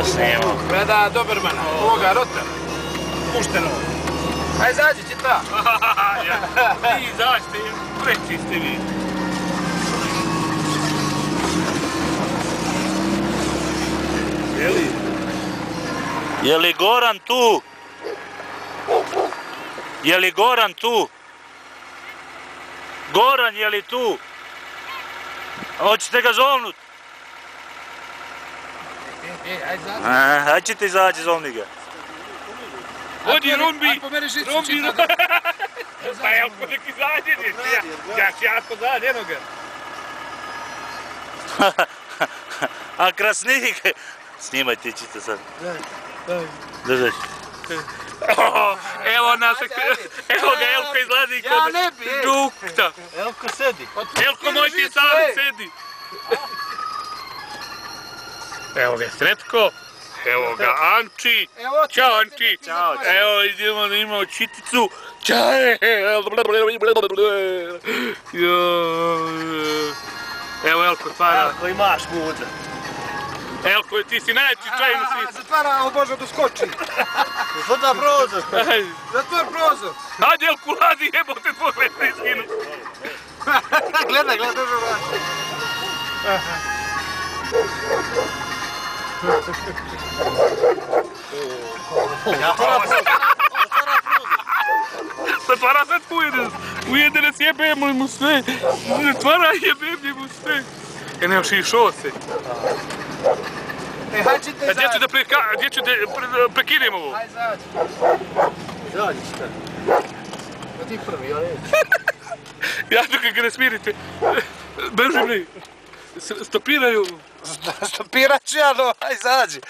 Da snimamo. Gleda Dobermana, ovoga Rota. Pušteno. Aj zađi ti ta. Vi izađite, preći ste vi. Je li Goran tu? Je li Goran tu? Goran, je li tu? Hoćete ga zovnut? Aj zađi. Aj ćete izaći, zovni ga. Odi Rumbi! Rumbi! Pa Elko nek izađe, ja ću jako zađe, eno ga. A krasnik! Snimajte, ćete sad. Držaj. Evo našeg, evo ga Elko izlazi kod dukta. Elko sedi. Elko moj ti sami sedi. Evo ga Sretko. Evo ga Anči. Ćao Anči. Evo idemo da imamo čiticu. Ćao. Evo Elko stvara. Elko imaš muda. Elko ti si najveći čaj na svijetu. Zatvara, ovo može da skoči. Zatvara prozor. Zatvara prozor. Ajde Elko radi, jebote tvoj već iskinu. Gledaj, držu vrati. Zatvara sad ujede sjebemo mu sve. Zatvara jebem mu sve. Nemaš i šose. Gdje ću da prekinem ovo? Aj zađi. Zađi šta. Pa ti prvi, ja neću. Ja dok ga ne smirite. Beži bre. Stopiraju. Stopirat ću ja, no, aj zađi.